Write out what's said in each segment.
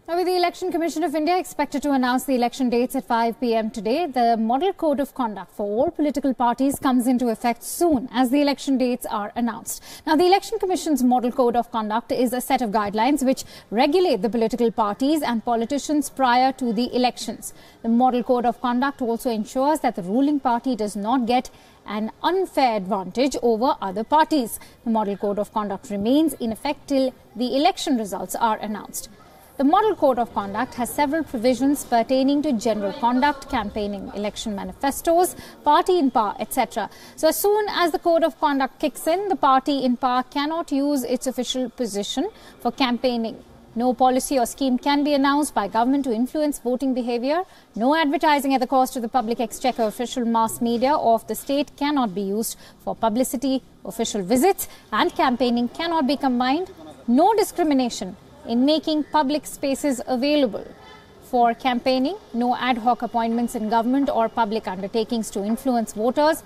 Now, with the Election Commission of India expected to announce the election dates at 5 p.m. today, the Model Code of Conduct for all political parties comes into effect soon as the election dates are announced. Now, the Election Commission's Model Code of Conduct is a set of guidelines which regulate the political parties and politicians prior to the elections. The Model Code of Conduct also ensures that the ruling party does not get an unfair advantage over other parties. The Model Code of Conduct remains in effect till the election results are announced. The Model Code of Conduct has several provisions pertaining to general conduct, campaigning, election manifestos, party in power, etc. So as soon as the Code of Conduct kicks in, the party in power cannot use its official position for campaigning. No policy or scheme can be announced by government to influence voting behaviour. No advertising at the cost of the public exchequer, official mass media or of the state cannot be used for publicity. Official visits and campaigning cannot be combined. No discrimination in making public spaces available for campaigning. No ad hoc appointments in government or public undertakings to influence voters.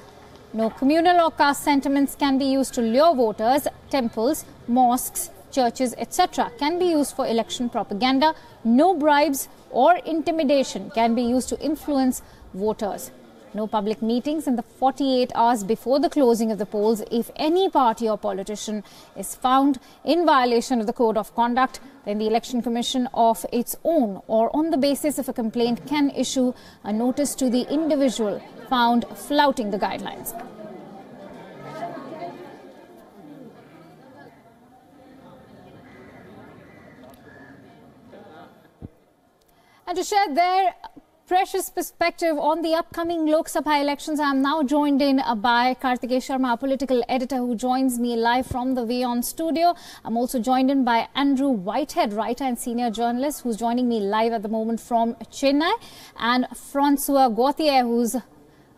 No communal or caste sentiments can be used to lure voters. Temples, mosques, churches, etc. can be used for election propaganda. No bribes or intimidation can be used to influence voters. No public meetings in the 48 hours before the closing of the polls if any party or politician is found in violation of the Code of Conduct. Then the Election Commission of its own or on the basis of a complaint can issue a notice to the individual found flouting the guidelines. And to share their precious perspective on the upcoming Lok Sabha elections, I am now joined in by Kartikeya Sharma, a political editor who joins me live from the Wion studio. I'm also joined in by Andrew Whitehead, writer and senior journalist, who's joining me live at the moment from Chennai, and Francois Gauthier, who's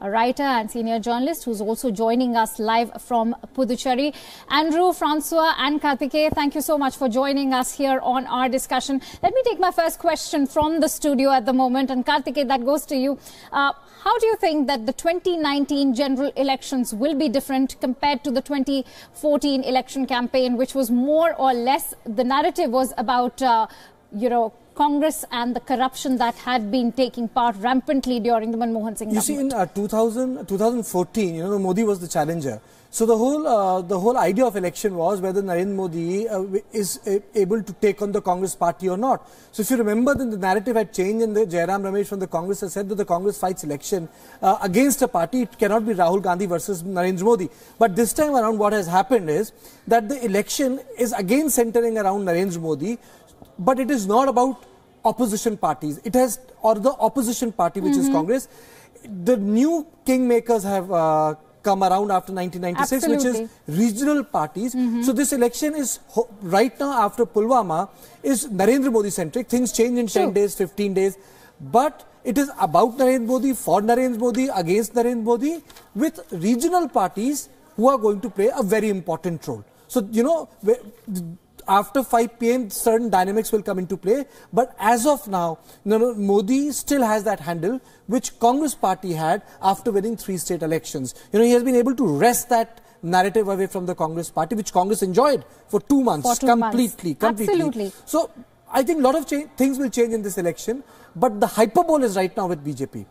a writer and senior journalist who's also joining us live from Puducherry. Andrew, Francois and Kartikeya, thank you so much for joining us here on our discussion. Let me take my first question from the studio at the moment. And Kartikeya, that goes to you. How do you think that the 2019 general elections will be different compared to the 2014 election campaign, which was more or less, the narrative was about, Congress and the corruption that had been taking part rampantly during the Manmohan Singh government? You see, in 2014, Modi was the challenger. So the whole idea of election was whether Narendra Modi is able to take on the Congress party or not. So if you remember, then the narrative had changed, and Jairam Ramesh from the Congress has said that the Congress fights election against a party. It cannot be Rahul Gandhi versus Narendra Modi. But this time around, what has happened is that the election is again centering around Narendra Modi, but it is not about opposition parties. It has, or the opposition party, which is Congress. The new kingmakers have come around after 1996, which is regional parties. So this election is, right now after Pulwama, is Narendra Modi centric. Things change in 10 days, 15 days. But it is about Narendra Modi, for Narendra Modi, against Narendra Modi, with regional parties who are going to play a very important role. So, after 5 p.m, certain dynamics will come into play. But as of now, Modi still has that handle which Congress party had after winning 3 state elections. He has been able to wrest that narrative away from the Congress party, which Congress enjoyed for 2 months. Completely. Absolutely. So I think a lot of things will change in this election. But the hyperbole is right now with BJP.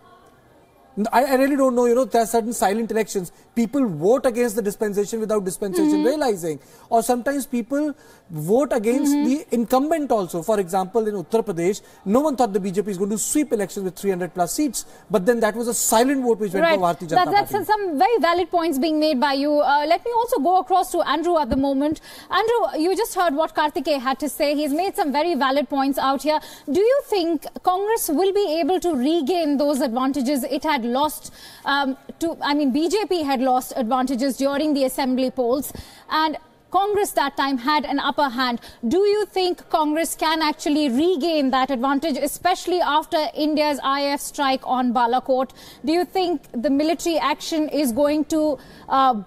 I really don't know, there are certain silent elections. People vote against the dispensation without dispensation realizing. Or sometimes people vote against the incumbent also. For example, in Uttar Pradesh, no one thought the BJP is going to sweep elections with 300 plus seats. But then that was a silent vote which went for Bharatiya Janata Party. That's some very valid points being made by you. Let me also go across to Andrew at the moment. Andrew, you just heard what Kartikeya had to say. He's made some very valid points out here. Do you think Congress will be able to regain those advantages it had lost BJP had lost advantages during the assembly polls, and Congress that time had an upper hand? Do you think Congress can actually regain that advantage, especially after India's IF strike on Balakot? Do you think the military action is going to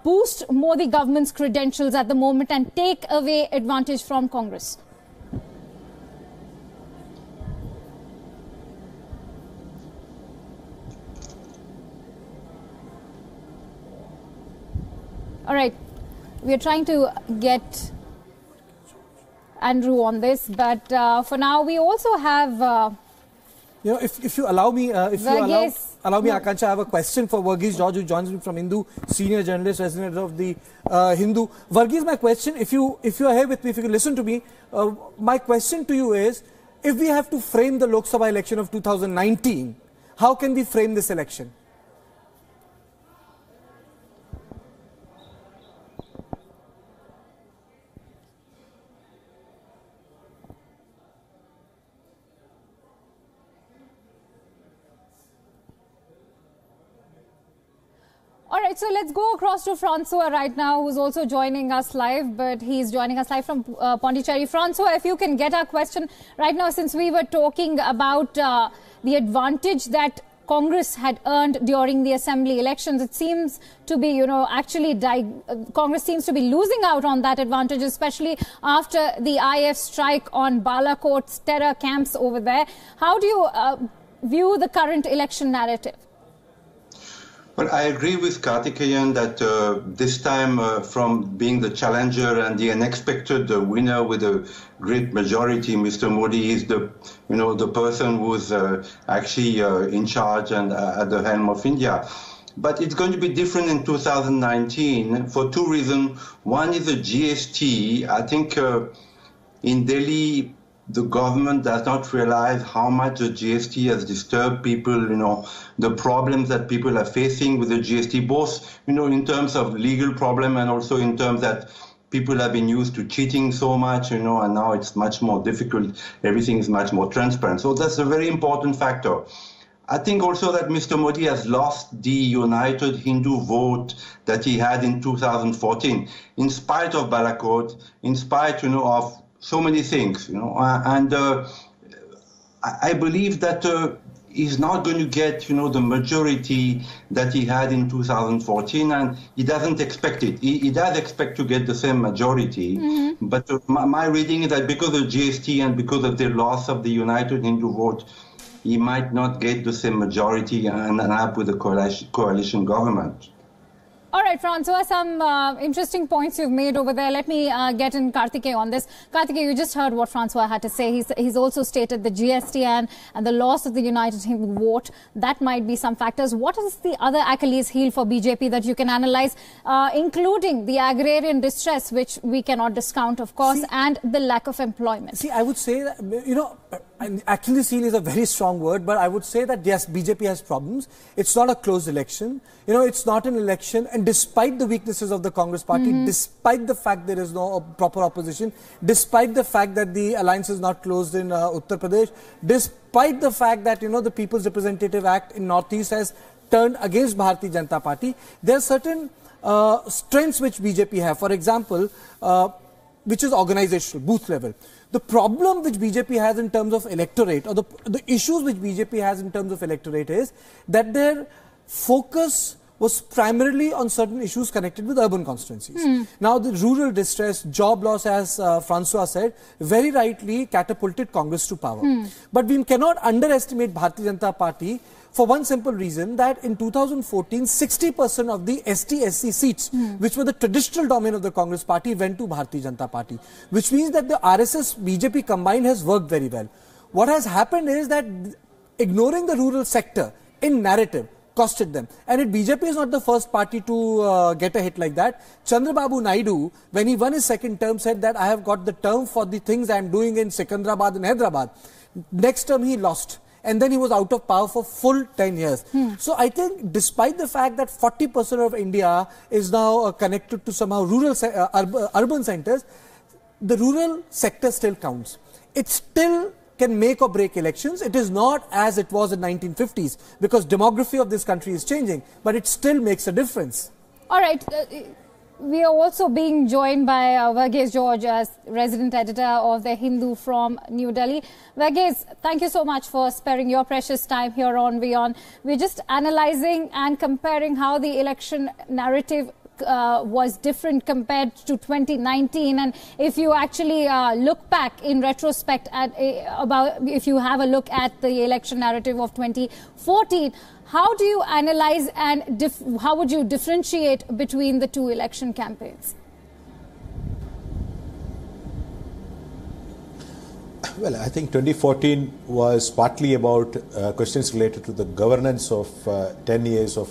boost Modi government's credentials at the moment and take away advantage from Congress? All right. We are trying to get Andrew on this. But for now, we also have... if you allow me, allow me, Akansha, I have a question for Verghese George, who joins me from Hindu, senior journalist, resident of the Hindu. Verghese, my question, if you are here with me, if you can listen to me, my question to you is, if we have to frame the Lok Sabha election of 2019, how can we frame this election? All right, so let's go across to Francois right now, who's also joining us live, but he's joining us live from Pondicherry. Francois, if you can get our question right now, since we were talking about the advantage that Congress had earned during the assembly elections, it seems to be, actually Congress seems to be losing out on that advantage, especially after the IF strike on Balakot's terror camps over there. How do you view the current election narrative? Well, I agree with Karthikeyan that this time, from being the challenger and the unexpected winner with a great majority, Mr. Modi is the person who's actually in charge and at the helm of India. But it's going to be different in 2019 for two reasons. One is the GST. I think in Delhi, the government does not realize how much the GST has disturbed people, the problems that people are facing with the GST, both, in terms of legal problem and also in terms that people have been used to cheating so much, and now it's much more difficult. Everything is much more transparent. So that's a very important factor. I think also that Mr. Modi has lost the united Hindu vote that he had in 2014, in spite of Balakot, in spite, of so many things, and I believe that he's not going to get, the majority that he had in 2014, and he doesn't expect it. He does expect to get the same majority, but my reading is that because of GST and because of the loss of the united Hindu vote, he might not get the same majority and end up with a coalition government. All right, Francois, some interesting points you've made over there. Let me get in Karthikeyan on this. Karthikeyan, you just heard what Francois had to say. He's also stated the GST and the loss of the United Hindu vote. That might be some factors. What is the other Achilles heel for BJP that you can analyze, including the agrarian distress, which we cannot discount, of course, and the lack of employment? See, I would say that, Achilles heel is a very strong word, but I would say that, yes, BJP has problems. It's not a closed election. It's not an election. And despite the weaknesses of the Congress party, despite the fact there is no proper opposition, despite the fact that the alliance is not closed in Uttar Pradesh, despite the fact that, the People's Representative Act in Northeast has turned against Bharatiya Janata Party, there are certain strengths which BJP have. For example, which is organizational, booth level. The problem which BJP has in terms of electorate, or the issues which BJP has in terms of electorate, is that their focus was primarily on certain issues connected with urban constituencies. Now, the rural distress, job loss, as Francois said, very rightly catapulted Congress to power. But we cannot underestimate Bharatiya Janata Party for one simple reason, that in 2014, 60% of the ST-SC seats, which were the traditional domain of the Congress party, went to Bharatiya Janata Party, which means that the RSS-BJP combined has worked very well. What has happened is that ignoring the rural sector in narrative costed them. And BJP is not the first party to get a hit like that. Chandrababu Naidu, when he won his second term, said that I have got the term for the things I am doing in Secunderabad and Hyderabad. Next term he lost. And then he was out of power for full 10 years. So I think despite the fact that 40% of India is now connected to somehow rural, urban centers, the rural sector still counts. It still can make or break elections. It is not as it was in 1950s, because demography of this country is changing, but it still makes a difference. All right. We are also being joined by Verghese George, as resident editor of The Hindu from New Delhi. Verghese, thank you so much for sparing your precious time here on Wion. We're just analysing and comparing how the election narrative was different compared to 2019, and if you actually look back in retrospect at if you have a look at the election narrative of 2014, how do you analyze and how would you differentiate between the two election campaigns? Well, I think 2014 was partly about questions related to the governance of 10 years of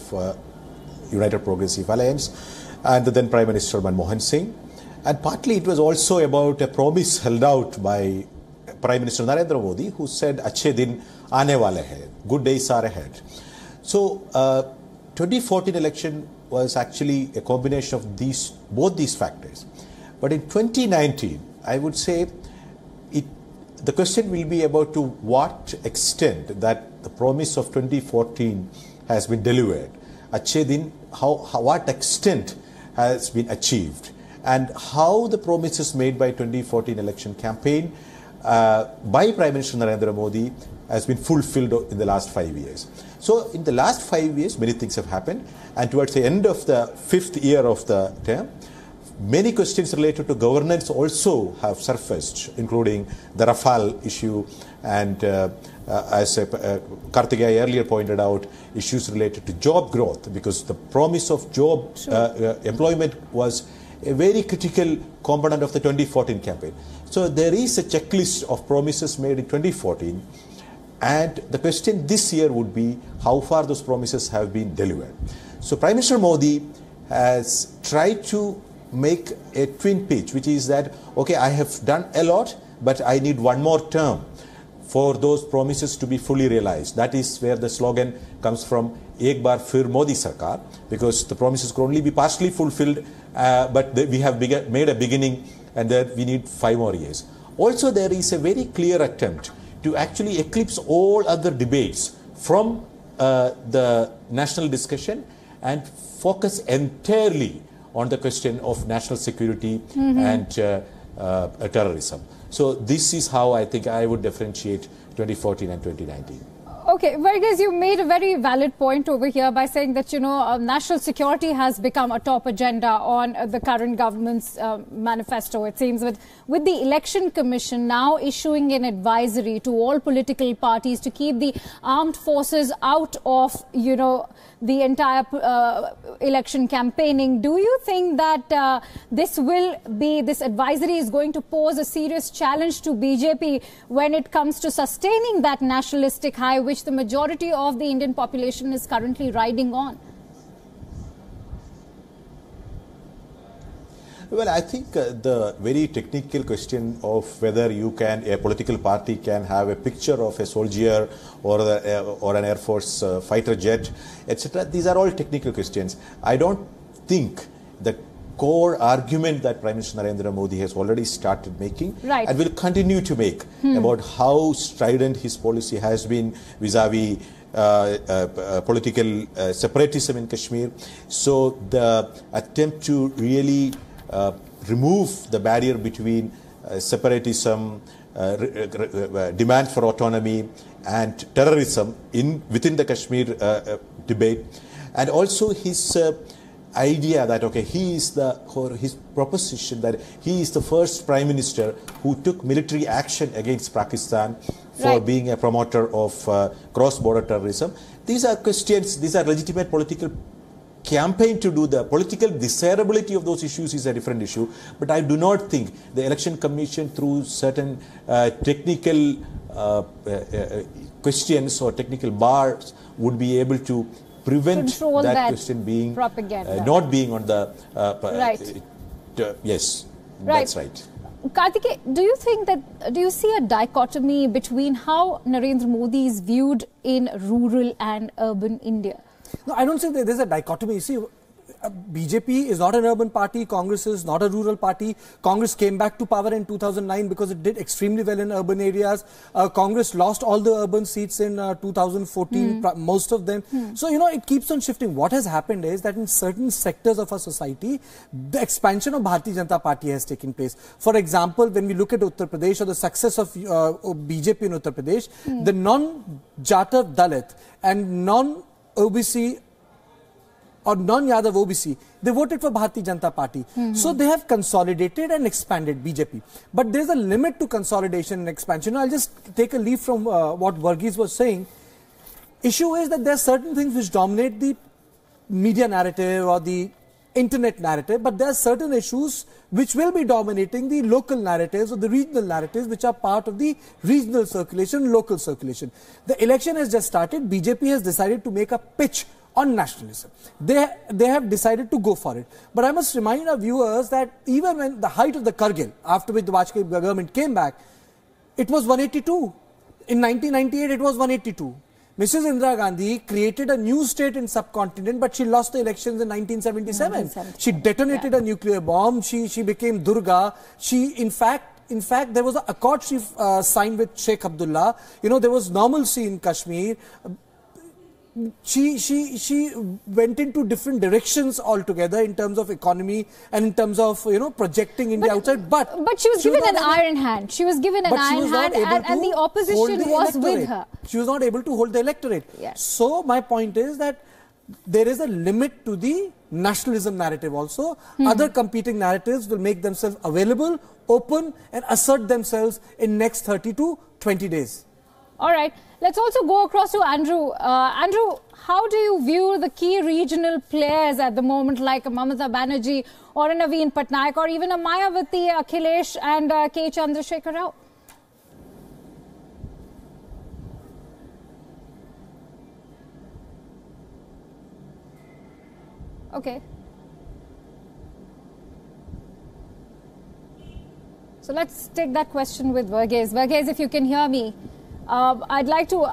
United Progressive Alliance and the then Prime Minister Manmohan Singh. And partly it was also about a promise held out by Prime Minister Narendra Modi, who said, "Achhe din aane wale hai, good days are ahead." So, 2014 election was actually a combination of both these factors. But in 2019, I would say the question will be about to what extent that the promise of 2014 has been delivered. Achhe din, what extent has been achieved, and how the promises made by 2014 election campaign by Prime Minister Narendra Modi has been fulfilled in the last 5 years. So in the last 5 years, many things have happened, and towards the end of the 5th year of the term, many questions related to governance also have surfaced, including the Rafale issue and, as Karthikeya earlier pointed out, issues related to job growth, because the promise of job employment was a very critical component of the 2014 campaign. So there is a checklist of promises made in 2014, and the question this year would be how far those promises have been delivered. So Prime Minister Modi has tried to make a twin pitch, which is that, okay, I have done a lot, but I need one more term for those promises to be fully realized. That is where the slogan comes from, Ek Baar Phir Modi Sarkar, because the promises could only be partially fulfilled, but we have made a beginning, and that we need 5 more years. Also, there is a very clear attempt to actually eclipse all other debates from the national discussion and focus entirely on the question of national security and terrorism. So this is how I think I would differentiate 2014 and 2019. Okay, Varghese, you made a very valid point over here by saying that, national security has become a top agenda on the current government's manifesto. It seems with the Election Commission now issuing an advisory to all political parties to keep the armed forces out of, the entire election campaigning. Do you think that this advisory is going to pose a serious challenge to BJP when it comes to sustaining that nationalistic high which the majority of the Indian population is currently riding on? Well, I think the very technical question of whether a political party can have a picture of a soldier or an Air Force fighter jet, etc., these are all technical questions. I don't think the core argument that Prime Minister Narendra Modi has already started making and will continue to make about how strident his policy has been vis-a-vis political separatism in Kashmir. So the attempt to really remove the barrier between separatism, demand for autonomy and terrorism within the Kashmir debate, and also his idea that, okay, his proposition that he is the first Prime Minister who took military action against Pakistan for being a promoter of cross-border terrorism. These are questions, these are legitimate political campaign to do. The political desirability of those issues is a different issue, but I do not think the Election Commission, through certain technical questions or technical bars, would be able to prevent that question being not being on the yes, that's right. Karthikeya, do you see a dichotomy between how Narendra Modi is viewed in rural and urban India? No, I don't think that there's a dichotomy. You see, BJP is not an urban party, Congress is not a rural party. Congress came back to power in 2009 because it did extremely well in urban areas. Congress lost all the urban seats in 2014, most of them. So, it keeps on shifting. What has happened is that in certain sectors of our society, the expansion of Bharatiya Janata Party has taken place. For example, when we look at Uttar Pradesh or the success of BJP in Uttar Pradesh, the non-Jatav Dalit and non-OBC or non-Yadav OBC, they voted for Bharatiya Janata Party. So they have consolidated and expanded BJP. But there's a limit to consolidation and expansion. I'll just take a leaf from what Varghese was saying. Issue is that there are certain things which dominate the media narrative or the internet narrative, but there are certain issues which will be dominating the local narratives or the regional narratives, which are part of the regional circulation, local circulation. The election has just started. BJP has decided to make a pitch on nationalism. They have decided to go for it. But I must remind our viewers that even when the height of the Kargil, after which the Vajpayee government came back, it was 182. In 1998, it was 182. Mrs. Indira Gandhi created a new state in subcontinent, but she lost the elections in 1977. She detonated a nuclear bomb. She became Durga. In fact, there was an accord she signed with Sheikh Abdullah. You know, there was normalcy in Kashmir. She went into different directions altogether in terms of economy and in terms of, you know, projecting India outside. But she was given an iron hand. She was given an iron hand, and the opposition was with her. She was not able to hold the electorate. Yes. So my point is that there is a limit to the nationalism narrative also. Other competing narratives will make themselves available, open, and assert themselves in next 30 to 20 days. All right. Let's also go across to Andrew. Andrew, how do you view the key regional players at the moment, like Mamata Banerjee or a Naveen Patnaik or even a Mayawati, Akhilesh and K. Chandrasekhar Rao? Okay. So let's take that question with Varghese. Varghese, if you can hear me. I'd like to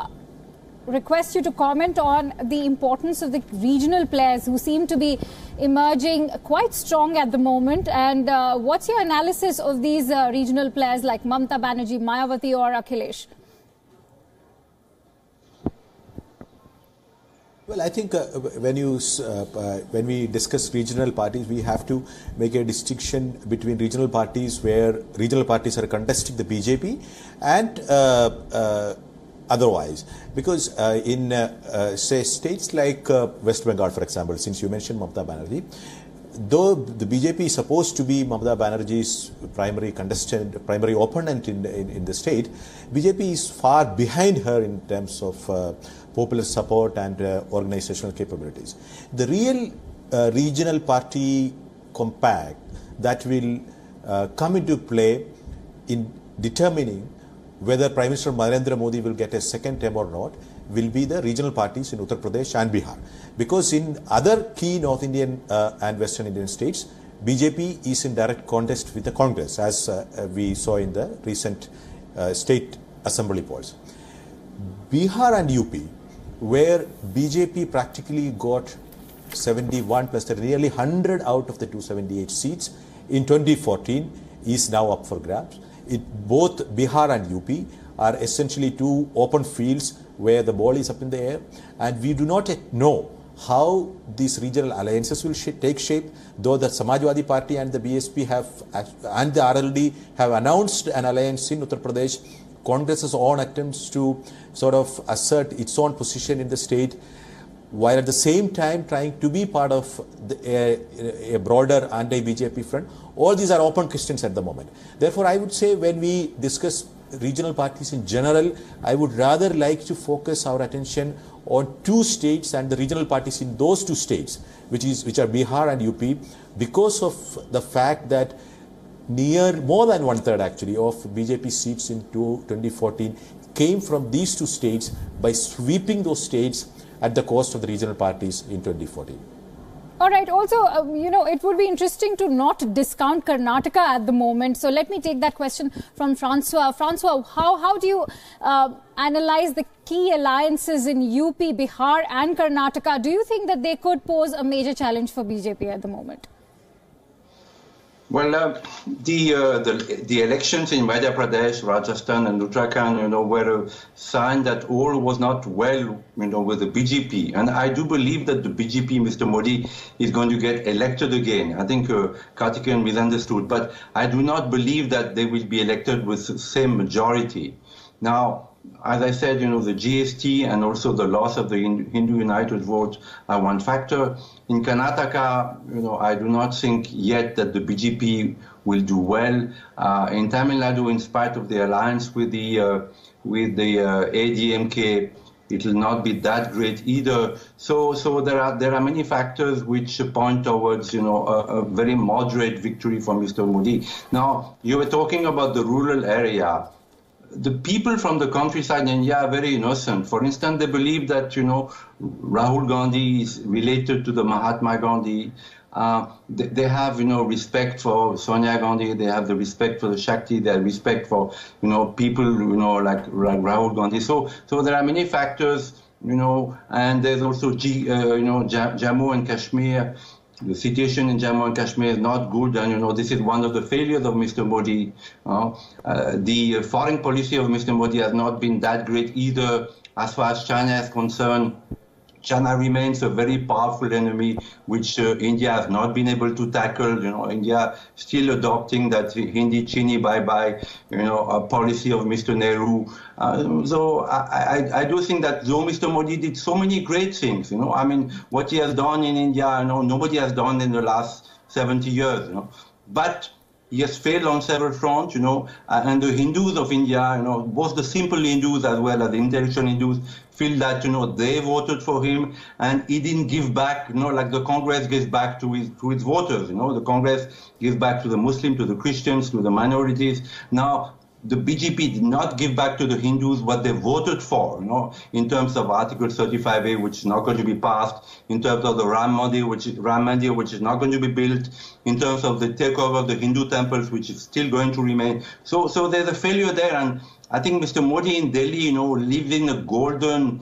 request you to comment on the importance of the regional players who seem to be emerging quite strong at the moment. And what's your analysis of these regional players like Mamata Banerjee, Mayawati or Akhilesh? Well, I think when we discuss regional parties, we have to make a distinction between regional parties where regional parties are contesting the BJP and otherwise. Because in, say, states like West Bengal, for example, since you mentioned Mamata Banerjee, though the BJP is supposed to be Mamata Banerjee's primary contestant, primary opponent in the state, BJP is far behind her in terms of popular support and organizational capabilities. The real regional party compact that will come into play in determining whether Prime Minister Narendra Modi will get a second term or not will be the regional parties in Uttar Pradesh and Bihar. Because in other key North Indian and Western Indian states, BJP is in direct contest with the Congress, as we saw in the recent state assembly polls. Bihar and UP, where BJP practically got 71 plus nearly 100 out of the 278 seats in 2014, is now up for grabs. Both Bihar and UP are essentially two open fields where the ball is up in the air, and we do not yet know how these regional alliances will take shape, though the Samajwadi Party and the BSP and the RLD have announced an alliance in Uttar Pradesh. Congress's own attempts to sort of assert its own position in the state, while at the same time trying to be part of a broader anti-BJP front. All these are open questions at the moment. Therefore, I would say when we discuss regional parties in general, I would rather like to focus our attention on two states and the regional parties in those two states, which are Bihar and UP, because of the fact that more than one-third actually of BJP seats in 2014 came from these two states by sweeping those states at the cost of the regional parties in 2014. All right. Also, you know, it would be interesting to not discount Karnataka at the moment. So let me take that question from Francois. Francois, how do you analyze the key alliances in UP, Bihar and Karnataka? Do you think that they could pose a major challenge for BJP at the moment? Well, the elections in Madhya Pradesh, Rajasthan, and Uttarakhand, were a sign that all was not well, with the BJP. And I do believe that the BJP, Mr. Modi, is going to get elected again. I think Karthikeyan misunderstood, but I do not believe that they will be elected with the same majority. Now, as I said, the GST and also the loss of the Hindu United vote are one factor. In Karnataka, I do not think yet that the BJP will do well. In Tamil Nadu, in spite of the alliance with the ADMK, it will not be that great either. So there are many factors which point towards, a very moderate victory for Mr. Modi. Now, you were talking about the rural area. The people from the countryside in India are very innocent. For instance, they believe that, Rahul Gandhi is related to the Mahatma Gandhi. They have, respect for Sonia Gandhi. They have the respect for the Shakti. They have respect for, people, like Rahul Gandhi. So there are many factors, and there's also, Jammu and Kashmir. The situation in Jammu and Kashmir is not good, and this is one of the failures of Mr. Modi. The foreign policy of Mr. Modi has not been that great either. As far as China is concerned, China remains a very powerful enemy, which India has not been able to tackle. India still adopting that Hindi Chini bye-bye, a policy of Mr. Nehru. So I do think that though Mr. Modi did so many great things, what he has done in India, nobody has done in the last 70 years, But he has failed on several fronts, and the Hindus of India, both the simple Hindus as well as the intellectual Hindus, feel that, they voted for him and he didn't give back, like the Congress gives back to its voters, the Congress gives back to the Muslims, to the Christians, to the minorities. Now, the BJP did not give back to the Hindus what they voted for, in terms of Article 35A, which is not going to be passed, in terms of the Ram Mandir, which is not going to be built, in terms of the takeover of the Hindu temples, which is still going to remain. So there's a failure there, and I think Mr. Modi in Delhi, lives in a golden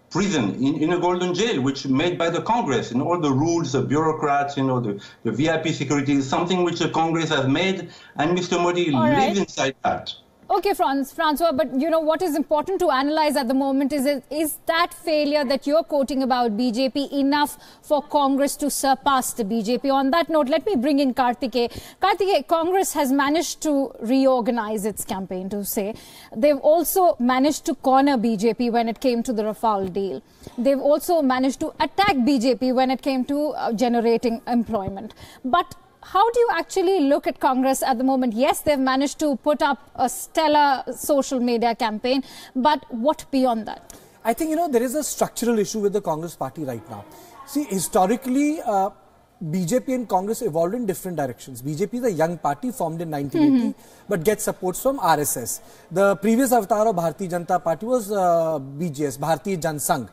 prison, in a golden jail, which is made by the Congress, and all the rules, the bureaucrats, the VIP security is something which the Congress has made, and Mr. Modi lives inside that. Okay, Francois, but what is important to analyze at the moment is that failure that you're quoting about BJP enough for Congress to surpass the BJP? On that note, let me bring in Karthikeya. Karthikeya, Congress has managed to reorganize its campaign, to say. They've also managed to corner BJP when it came to the Rafale deal. They've also managed to attack BJP when it came to generating employment. But how do you actually look at Congress at the moment? Yes, they've managed to put up a stellar social media campaign, but what beyond that? I think, there is a structural issue with the Congress party right now. See, historically, BJP and Congress evolved in different directions. BJP is a young party formed in 1980, but gets support from RSS. The previous avatar of Bharatiya Janata Party was BJS, Bharatiya Jan Sangh,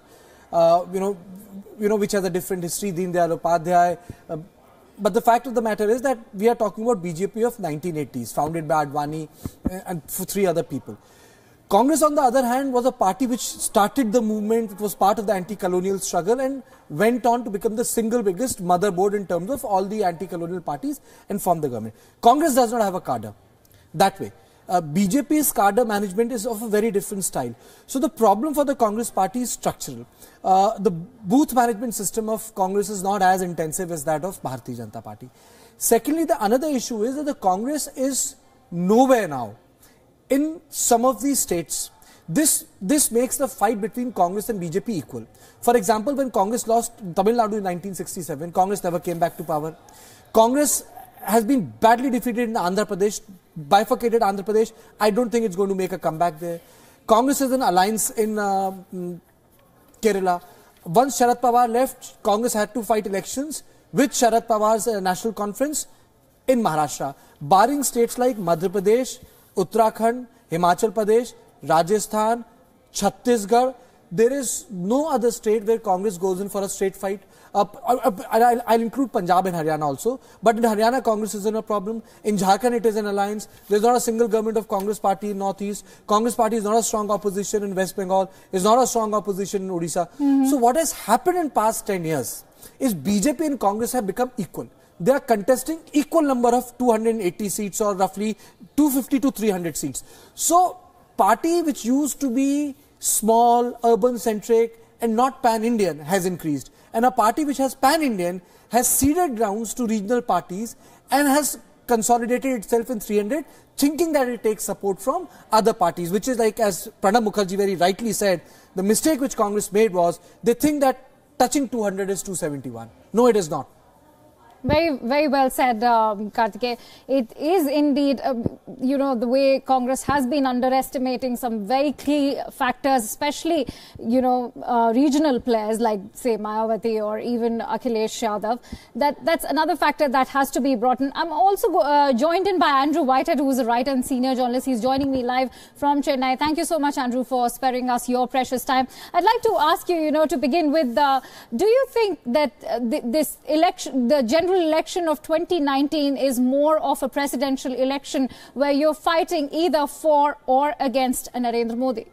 which has a different history, Deen Dayal Upadhyay. But the fact of the matter is that we are talking about BJP of 1980s, founded by Advani and 3 other people. Congress, on the other hand, was a party which started the movement. It was part of the anti-colonial struggle and went on to become the single biggest motherboard in terms of all the anti-colonial parties and form the government. Congress does not have a cadre that way. BJP's cadre management is of a very different style. So the problem for the Congress party is structural. The booth management system of Congress is not as intensive as that of Bharatiya Janata Party. Secondly, the another issue is that the Congress is nowhere now in some of these states. This makes the fight between Congress and BJP equal. For example, when Congress lost Tamil Nadu in 1967, Congress never came back to power. Congress has been badly defeated in Andhra Pradesh, bifurcated Andhra Pradesh. I don't think it's going to make a comeback there. Congress is an alliance in Kerala. Once Sharad Pawar left, Congress had to fight elections with Sharad Pawar's national conference in Maharashtra. Barring states like Madhya Pradesh, Uttarakhand, Himachal Pradesh, Rajasthan, Chhattisgarh, there is no other state where Congress goes in for a straight fight. I'll include Punjab and Haryana also, but in Haryana, Congress isn't a problem. In Jharkhand, it is an alliance. There's not a single government of Congress party in Northeast. Congress party is not a strong opposition in West Bengal, is not a strong opposition in Odisha. So what has happened in past 10 years is BJP and Congress have become equal. They are contesting equal number of 280 seats or roughly 250 to 300 seats. So party which used to be small, urban-centric and not pan-Indian has increased. And a party which has pan-Indian has ceded grounds to regional parties and has consolidated itself in 300, thinking that it takes support from other parties, which is like, as Pranab Mukherjee very rightly said, the mistake which Congress made was they think that touching 200 is 271. No, it is not. Very, very well said, Karthikeyan. It is indeed, the way Congress has been underestimating some very key factors, especially, regional players like, say, Mayawati or even Akhilesh Yadav. That's another factor that has to be brought in. I'm also joined in by Andrew Whitehead, who is a writer and senior journalist. He's joining me live from Chennai. Thank you so much, Andrew, for sparing us your precious time. I'd like to ask you, to begin with, do you think that this election, the general election of 2019 is more of a presidential election where you're fighting either for or against Narendra Modi?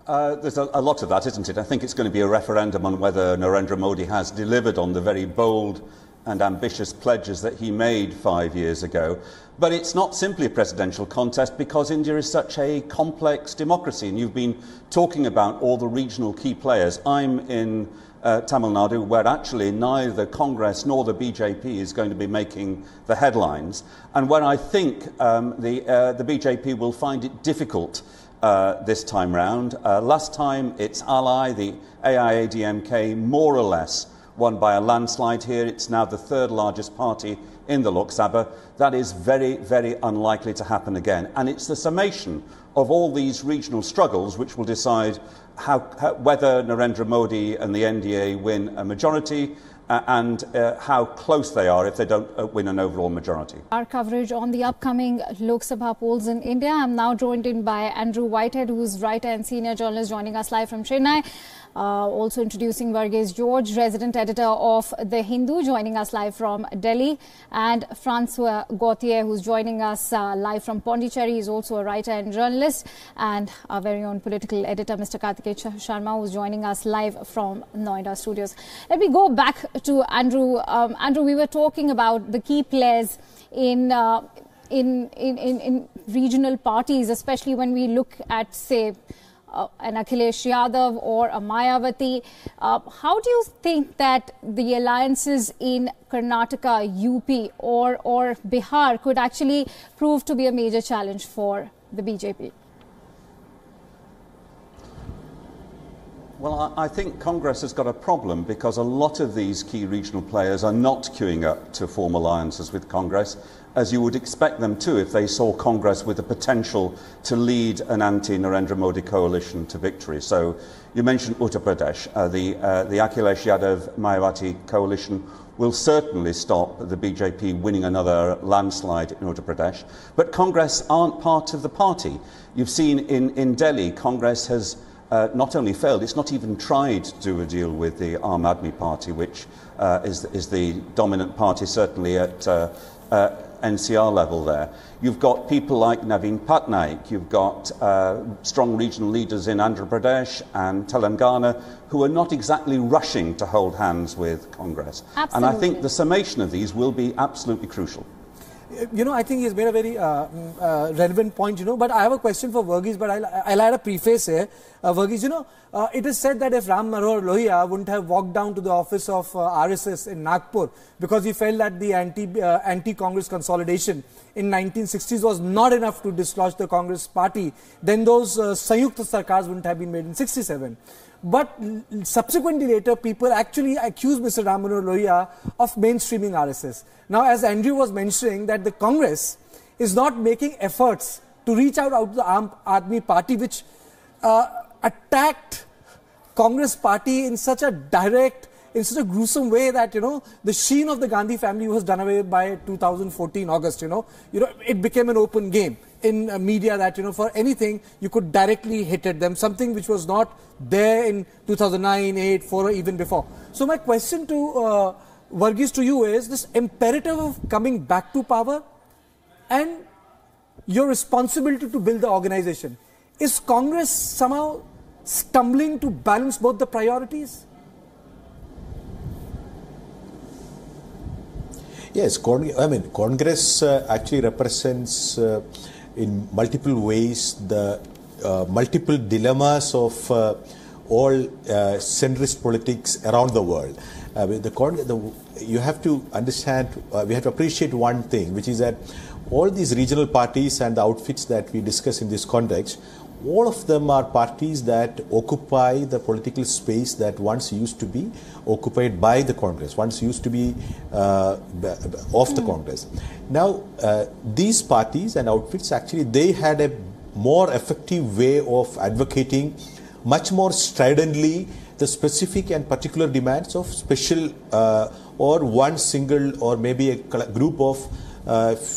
There's a lot of that, isn't it? I think it's going to be a referendum on whether Narendra Modi has delivered on the very bold and ambitious pledges that he made 5 years ago. But it's not simply a presidential contest because India is such a complex democracy, and you've been talking about all the regional key players. I'm in Tamil Nadu, where actually neither Congress nor the BJP is going to be making the headlines, and where I think the BJP will find it difficult this time round. Last time, its ally, the AIADMK, more or less won by a landslide here. It's now the third largest party in the Lok Sabha. That is very, very unlikely to happen again. And it's the summation of all these regional struggles which will decide whether Narendra Modi and the NDA win a majority and how close they are if they don't win an overall majority. Our coverage on the upcoming Lok Sabha polls in India. I'm now joined in by Andrew Whitehead, who's writer and senior journalist, joining us live from Chennai. Also introducing Varghese George, resident editor of The Hindu, joining us live from Delhi, and Francois Gauthier, who's joining us live from Pondicherry. He's also a writer and journalist, and our very own political editor, Mr. Karthikeyan Sharma, who's joining us live from Noida studios. Let me go back to Andrew. Andrew, we were talking about the key players in regional parties, especially when we look at, say, an Akhilesh Yadav or a Mayawati. How do you think that the alliances in Karnataka, UP or Bihar could actually prove to be a major challenge for the BJP? Well, I think Congress has got a problem because a lot of these key regional players are not queuing up to form alliances with Congress, as you would expect them to if they saw Congress with the potential to lead an anti-Narendra Modi coalition to victory. So you mentioned Uttar Pradesh. The Akhilesh Yadav Mayawati coalition will certainly stop the BJP winning another landslide in Uttar Pradesh. But Congress aren't part of the party. You've seen in Delhi, Congress has not only failed, it's not even tried to do a deal with the Aam Aadmi Party, which is the dominant party, certainly at NCR level there. You've got people like Naveen Patnaik, you've got strong regional leaders in Andhra Pradesh and Telangana who are not exactly rushing to hold hands with Congress. Absolutely. And I think the summation of these will be absolutely crucial. I think he's made a very relevant point, but I have a question for Varghese, but I'll add a preface here. Varghese, it is said that if Ram Manohar Lohia wouldn't have walked down to the office of RSS in Nagpur because he felt that the anti-Congress consolidation in 1960s was not enough to dislodge the Congress party, then those Sanyukta Sarkars wouldn't have been made in 67. But subsequently later, people actually accused Mr. Ram Manohar Lohia of mainstreaming RSS. Now, as Andrew was mentioning, that the Congress is not making efforts to reach out to the Aam Aadmi Party, which attacked Congress Party in such a direct, in such a gruesome way that, the sheen of the Gandhi family was done away by 2014 August, it became an open game in media that, for anything, you could directly hit at them, something which was not there in 2009, 8, 4 or even before. So my question to Varghese, to you is this imperative of coming back to power and your responsibility to build the organization. Is Congress somehow stumbling to balance both the priorities? Yes, Congress actually represents in multiple ways the multiple dilemmas of all centrist politics around the world. You have to understand, we have to appreciate one thing, which is that all these regional parties and the outfits that we discuss in this context all of them are parties that occupy the political space that once used to be occupied by the Congress, once used to be of the Congress. Now, these parties and outfits, actually, they had a more effective way of advocating much more stridently the specific and particular demands of special or one single or maybe a group of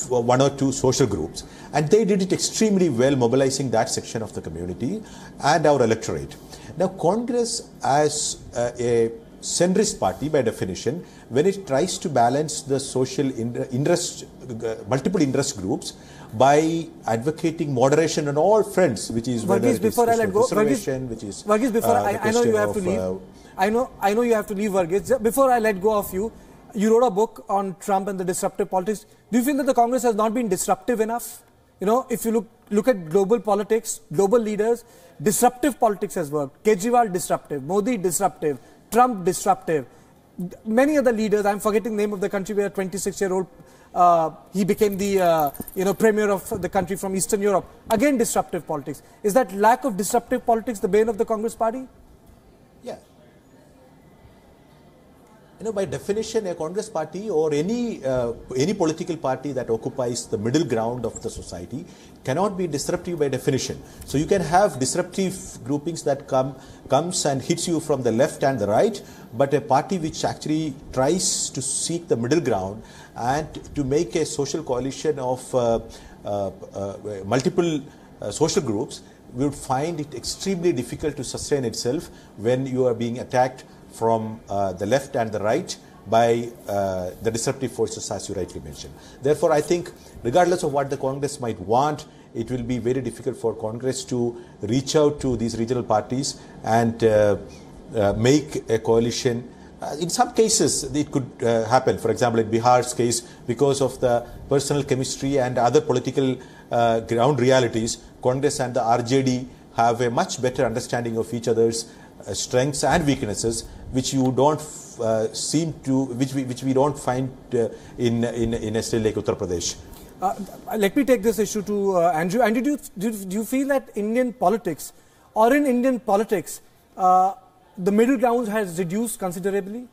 one or two social groups. And they did it extremely well, mobilizing that section of the community and our electorate. Now, Congress, as a centrist party by definition, when it tries to balance the social interest, multiple interest groups, by advocating moderation on all fronts, which is whether it is conservation, which is I know you have to leave. I know you have to leave, Varghese. Before I let go of you, you wrote a book on Trump and the disruptive politics. Do you feel that the Congress has not been disruptive enough? You know, if you look at global politics, global leaders, disruptive politics has worked. Kejriwal disruptive, Modi disruptive, Trump disruptive. Many other leaders, I'm forgetting the name of the country where a 26-year-old he became the premier of the country from Eastern Europe. Again, disruptive politics. Is that lack of disruptive politics the bane of the Congress party? Yeah. You know, by definition, a Congress party or any political party that occupies the middle ground of the society cannot be disruptive by definition. So you can have disruptive groupings that comes and hits you from the left and the right, but a party which actually tries to seek the middle ground and to make a social coalition of multiple social groups, we would find it extremely difficult to sustain itself when you are being attacked from the left and the right by the disruptive forces, as you rightly mentioned. Therefore, I think regardless of what the Congress might want, it will be very difficult for Congress to reach out to these regional parties and make a coalition. In some cases, it could happen. For example, in Bihar's case, because of the personal chemistry and other political ground realities, Congress and the RJD have a much better understanding of each other's strengths and weaknesses, which you don't which we don't find in a state like Uttar Pradesh. Let me take this issue to Andrew. Andrew, do you feel that Indian politics, or in Indian politics, the middle ground has reduced considerably?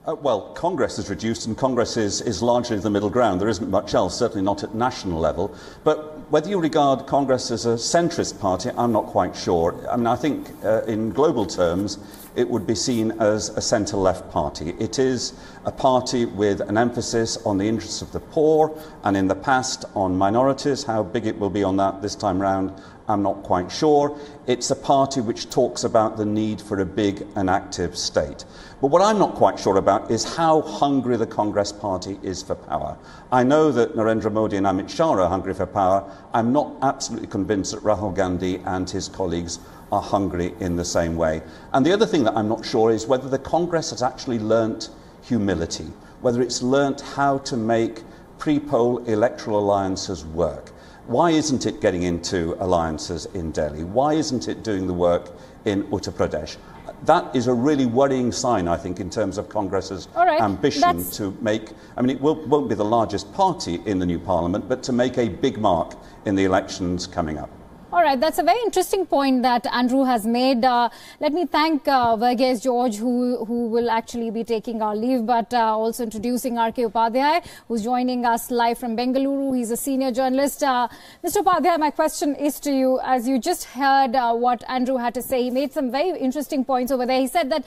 Well, Congress has reduced, and Congress is largely the middle ground. There isn't much else, certainly not at national level. But whether you regard Congress as a centrist party, I'm not quite sure. I mean, I think in global terms, it would be seen as a centre-left party. It is a party with an emphasis on the interests of the poor, and in the past on minorities. How big it will be on that this time round, I'm not quite sure. It's a party which talks about the need for a big and active state. But what I'm not quite sure about is how hungry the Congress party is for power. I know that Narendra Modi and Amit Shah are hungry for power. I'm not absolutely convinced that Rahul Gandhi and his colleagues are hungry in the same way. And the other thing that I'm not sure is whether the Congress has actually learnt humility, whether it's learnt how to make pre-poll electoral alliances work. Why isn't it getting into alliances in Delhi? Why isn't it doing the work in Uttar Pradesh? That is a really worrying sign, I think, in terms of Congress's ambition to make, I mean, it won't be the largest party in the new parliament, but to make a big mark in the elections coming up. All right, that's a very interesting point that Andrew has made. Let me thank Varghese George, who will actually be taking our leave, but also introducing R.K. Upadhyay, who's joining us live from Bengaluru. He's a senior journalist. Mr. Upadhyay, my question is to you. As you just heard what Andrew had to say, he made some very interesting points over there. He said that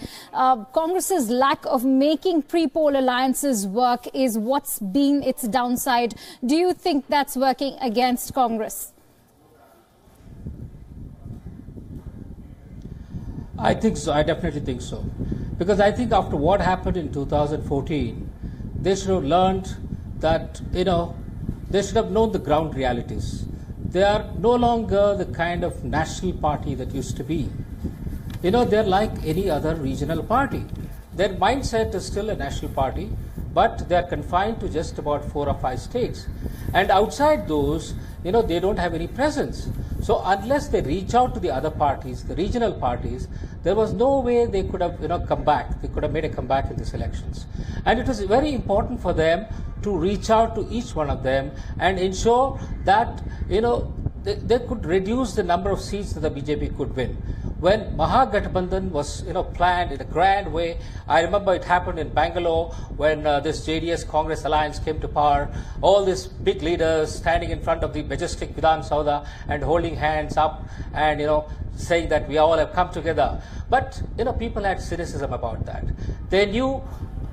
Congress's lack of making pre-poll alliances work is what's been its downside. Do you think that's working against Congress? I think so. I definitely think so. Because I think after what happened in 2014, they should have learned that, they should have known the ground realities. They are no longer the kind of national party that used to be. They're like any other regional party. Their mindset is still a national party, but they are confined to just about 4 or 5 states. And outside those, they don't have any presence. So unless they reach out to the other parties, the regional parties, there was no way they could have come back. They could have made a comeback in these elections. And it was very important for them to reach out to each one of them and ensure that, they could reduce the number of seats that the BJP could win. When Mahagathbandhan was, planned in a grand way, I remember it happened in Bangalore when this JDS Congress alliance came to power. All these big leaders standing in front of the majestic Vidhan Saudha and holding hands up and, saying that we all have come together. But, people had cynicism about that. They knew,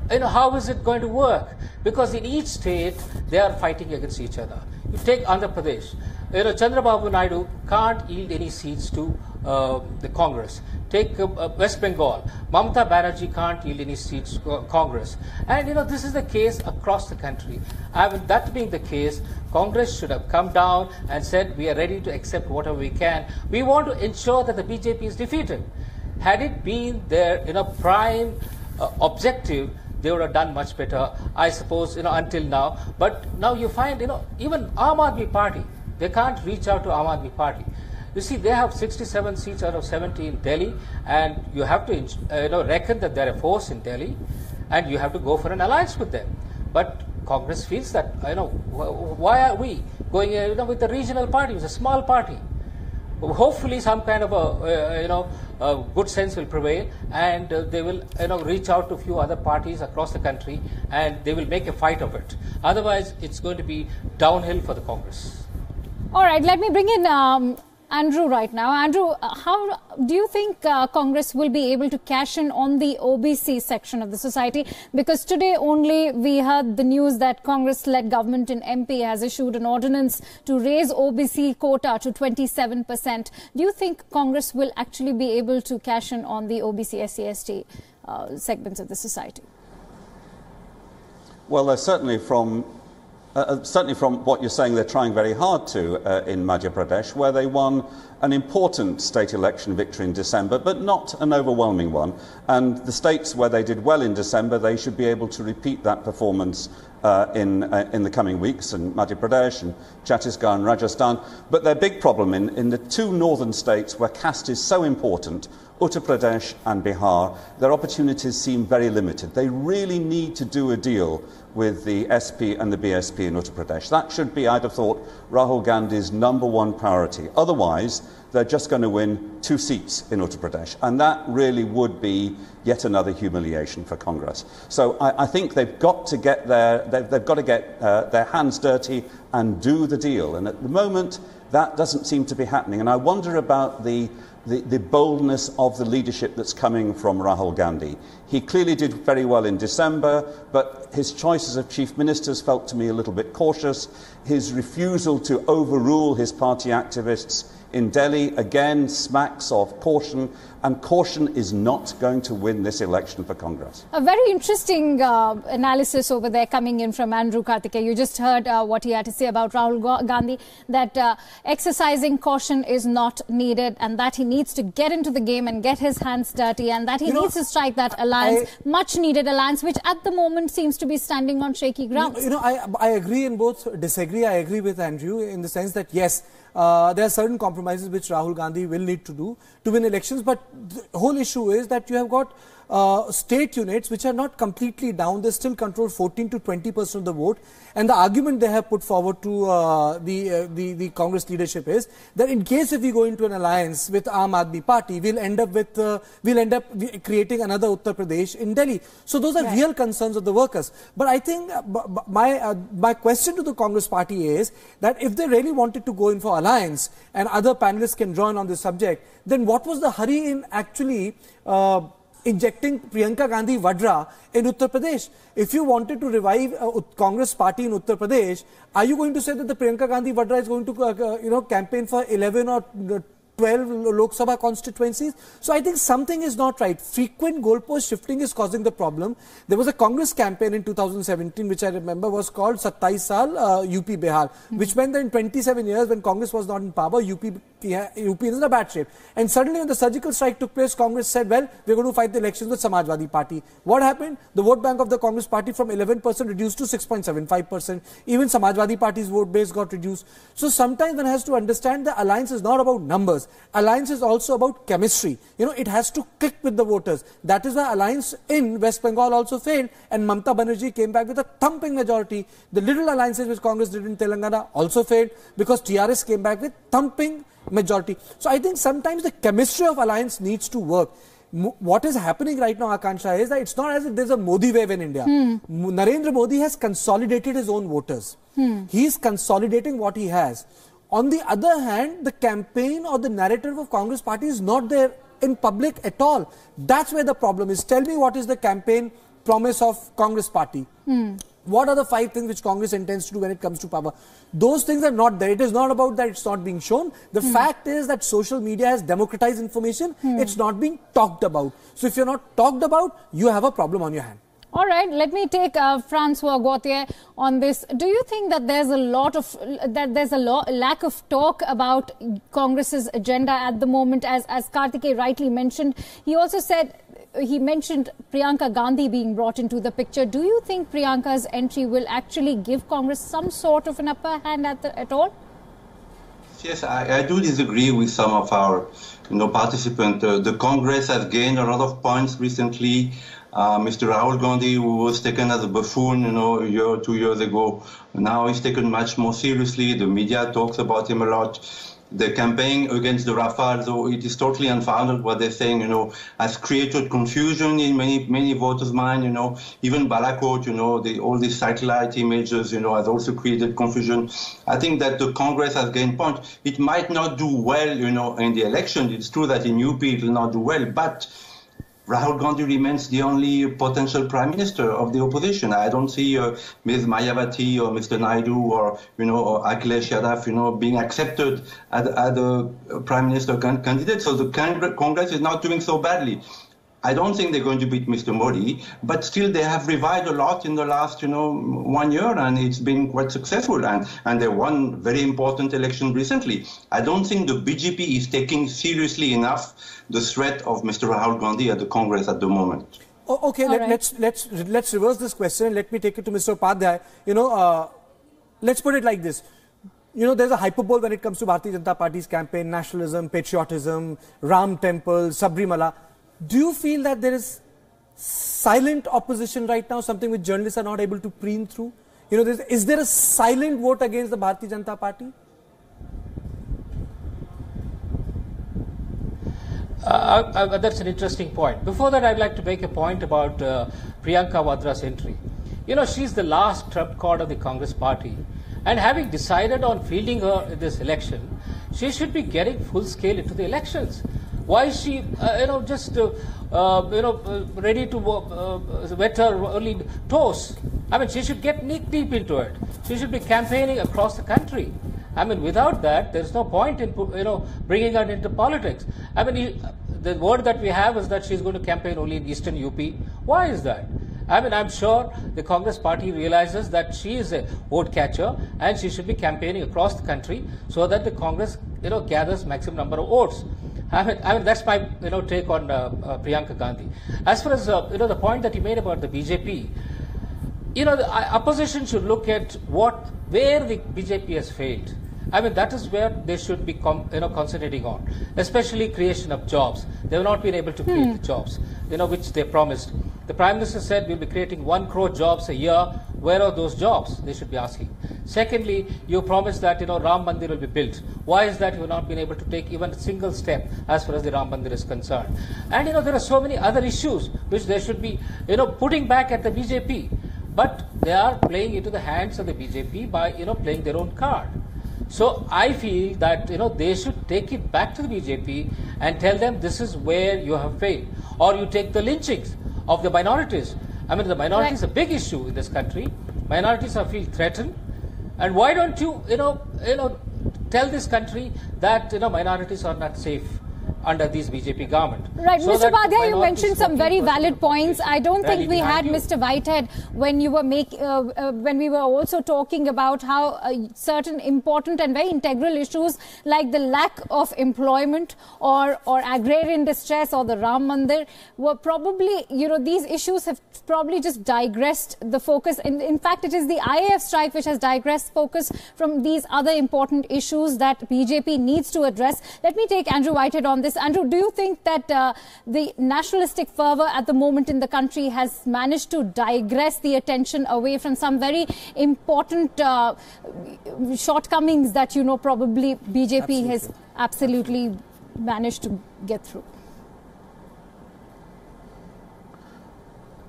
how is it going to work? Because in each state, they are fighting against each other. You take Andhra Pradesh. Chandrababu Naidu can't yield any seats to the Congress. Take West Bengal. Mamata Banerjee can't yield any seats to Congress. And this is the case across the country. That being the case, Congress should have come down and said, we are ready to accept whatever we can. We want to ensure that the BJP is defeated. Had it been their prime objective, they would have done much better, I suppose, until now. But now you find, even Aam Aadmi Party, they can't reach out to Aam Aadmi Party. You see, they have 67 seats out of 70 in Delhi, and you have to reckon that they're a force in Delhi, and you have to go for an alliance with them. But Congress feels that, why are we going with the regional party? It's a small party. Hopefully some kind of a good sense will prevail, and they will reach out to a few other parties across the country, and they will make a fight of it. Otherwise, it's going to be downhill for the Congress. All right, let me bring in Andrew right now. Andrew, how do you think Congress will be able to cash in on the OBC section of the society? Because today only we heard the news that Congress-led government in MP has issued an ordinance to raise OBC quota to 27%. Do you think Congress will actually be able to cash in on the OBC, SC, ST segments of the society? Well, certainly from what you're saying, they're trying very hard to in Madhya Pradesh, where they won an important state election victory in December, but not an overwhelming one. And the states where they did well in December, they should be able to repeat that performance in the coming weeks, in Madhya Pradesh and Chhattisgarh and Rajasthan. But their big problem in the two northern states where caste is so important, Uttar Pradesh and Bihar, their opportunities seem very limited. They really need to do a deal with the SP and the BSP in Uttar Pradesh. That should be, I'd have thought, Rahul Gandhi's #1 priority. Otherwise, they're just going to win 2 seats in Uttar Pradesh. And that really would be yet another humiliation for Congress. So I think they've got to get they've got to get their hands dirty and do the deal. And at the moment, that doesn't seem to be happening. And I wonder about the boldness of the leadership that's coming from Rahul Gandhi. He clearly did very well in December, but his choices of chief ministers felt to me a little bit cautious. His refusal to overrule his party activists in Delhi, again, smacks of caution, and caution is not going to win this election for Congress. A very interesting analysis over there coming in from Andrew Karthikeyan. You just heard what he had to say about Rahul Gandhi, that exercising caution is not needed, and that he needs to get into the game and get his hands dirty, and that he needs to strike that alliance, much needed alliance, which at the moment seems to be standing on shaky ground. I agree in both disagree. I agree with Andrew in the sense that, yes, there are certain compromises which Rahul Gandhi will need to do to win elections, but the whole issue is that you have got state units which are not completely down. They still control 14 to 20% of the vote, and the argument they have put forward to the Congress leadership is that in case if we go into an alliance with Aam Aadmi Party, we'll end up creating another Uttar Pradesh in Delhi. So those are real concerns of the workers. But I think my question to the Congress party is that if they really wanted to go in for alliance, and other panelists can join on this subject, then what was the hurry in actually injecting Priyanka Gandhi Vadra in Uttar Pradesh? If you wanted to revive Congress party in Uttar Pradesh, are you going to say that the Priyanka Gandhi Vadra is going to campaign for 11 or 12 Lok Sabha constituencies? So I think something is not right. Frequent goalpost shifting is causing the problem. There was a Congress campaign in 2017, which I remember was called 27 Saal UP Bihar, which meant that in 27 years when Congress was not in power, UP is in a bad shape. And suddenly when the surgical strike took place, Congress said, well, we're going to fight the elections with Samajwadi Party. What happened? The vote bank of the Congress party from 11% reduced to 6.75%. Even Samajwadi Party's vote base got reduced. So sometimes one has to understand the alliance is not about numbers. numbers. Alliance is also about chemistry. It has to click with the voters. That is why alliance in West Bengal also failed, and Mamata Banerjee came back with a thumping majority. The little alliances which Congress did in Telangana also failed because TRS came back with thumping majority. So I think sometimes the chemistry of alliance needs to work. What is happening right now, Akansha, is that it's not as if there's a Modi wave in India. Narendra Modi has consolidated his own voters. He's consolidating what he has. On the other hand, the campaign or the narrative of Congress party is not there in public at all. That's where the problem is. Tell me, what is the campaign promise of Congress party? What are the 5 things which Congress intends to do when it comes to power? Those things are not there. It is not about that it's not being shown. The fact is that social media has democratized information. It's not being talked about. So if you're not talked about, you have a problem on your hand. All right, let me take Francois Gauthier on this. Do you think that there's a lack of talk about Congress's agenda at the moment? As Karthikeyan rightly mentioned, he mentioned Priyanka Gandhi being brought into the picture. Do you think Priyanka's entry will actually give Congress some sort of an upper hand at all? Yes, I do disagree with some of our participants. The Congress has gained a lot of points recently. Mr. Rahul Gandhi, who was taken as a buffoon, a year or 2 years ago, now he's taken much more seriously. The media talks about him a lot. The campaign against the Rafale, though it is totally unfounded what they're saying, has created confusion in many voters' mind, Even Balakot, all these satellite images, has also created confusion. I think that the Congress has gained points. It might not do well, in the election. It's true that in UP it will not do well, but Rahul Gandhi remains the only potential prime minister of the opposition. I don't see Ms. Mayawati or Mr. Naidu or Akhilesh Yadav, being accepted as a prime minister candidate. So the Congress is not doing so badly. I don't think they're going to beat Mr. Modi, but still they have revived a lot in the last, 1 year, and it's been quite successful. And they won very important election recently. I don't think the BJP is taking seriously enough the threat of Mr. Rahul Gandhi at the Congress at the moment. Okay, let's reverse this question. Let me take it to Mr. Upadhyay. Let's put it like this. There's a hyperbole when it comes to Bharatiya Janata Party's campaign: nationalism, patriotism, Ram Temple, Sabrimala. Do you feel that there is silent opposition right now, something which journalists are not able to preen through? Is there a silent vote against the Bharatiya Janata Party? That's an interesting point. Before that, I'd like to make a point about Priyanka Vadra's entry. She's the last trump card of the Congress party. And having decided on fielding her in this election, she should be getting full scale into the elections. Why is she, ready to wet her early toes? I mean, she should get knee deep into it. She should be campaigning across the country. I mean, without that, there's no point in, bringing her into politics. I mean, the word that we have is that she's going to campaign only in Eastern UP. Why is that? I mean, I'm sure the Congress party realizes that she is a vote catcher and she should be campaigning across the country so that the Congress, gathers maximum number of votes. I mean, that's my, take on Priyanka Gandhi. As far as, the point that you made about the BJP, the opposition should look at where the BJP has failed. I mean, that is where they should be concentrating on, especially creation of jobs. They have not been able to create the jobs, which they promised. The Prime Minister said we'll be creating 1 crore jobs a year. Where are those jobs? They should be asking. Secondly, you promised that, Ram Mandir will be built. Why is that you have not been able to take even a single step as far as the Ram Mandir is concerned? And, there are so many other issues which they should be, putting back at the BJP. But they are playing into the hands of the BJP by, playing their own card. So I feel that, they should take it back to the BJP and tell them this is where you have failed. Or you take the lynchings of the minorities. I mean, the minorities are a big issue in this country. Minorities feel threatened. And why don't you, tell this country that, minorities are not safe? under these BJP government. Right, so Mr. Padhyay, you mentioned some very valid points. I don't think we had Mr. Whitehead when you were when we were also talking about how certain important and very integral issues like the lack of employment or agrarian distress or the Ram Mandir were probably, these issues have probably just digressed the focus. In fact, it is the IAF strike which has digressed focus from these other important issues that BJP needs to address. Let me take Andrew Whitehead on this. Andrew, do you think that the nationalistic fervour at the moment in the country has managed to digress the attention away from some very important shortcomings that, probably BJP has absolutely managed to get through?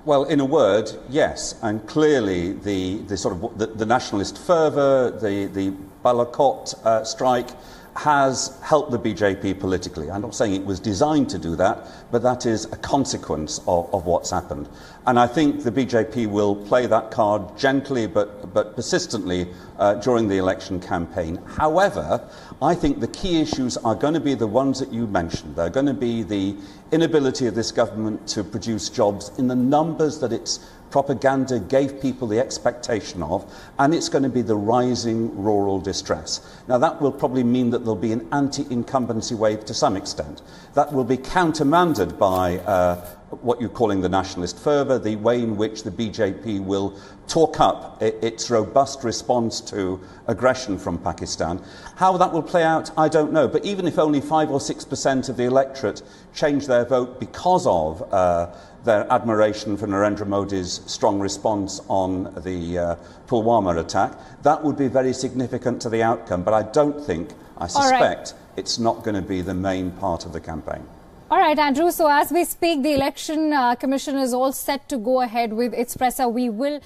Well, in a word, yes, and clearly the nationalist fervour, the Balakot strike has helped the BJP politically. I'm not saying it was designed to do that, but that is a consequence of what's happened. And I think the BJP will play that card gently but persistently during the election campaign. However, I think the key issues are going to be the ones that you mentioned. They're going to be the inability of this government to produce jobs in the numbers that its propaganda gave people the expectation of, and it's going to be the rising rural distress. Now, that will probably mean that there'll be an anti-incumbency wave to some extent. That will be countermanded by what you're calling the nationalist fervour, the way in which the BJP will talk up its robust response to aggression from Pakistan. How that will play out, I don't know. But even if only 5 or 6% of the electorate change their vote because of their admiration for Narendra Modi's strong response on the Pulwama attack, that would be very significant to the outcome. But I suspect it's not going to be the main part of the campaign. All right, Andrew. So as we speak, the Election Commission is all set to go ahead with its presser. We will...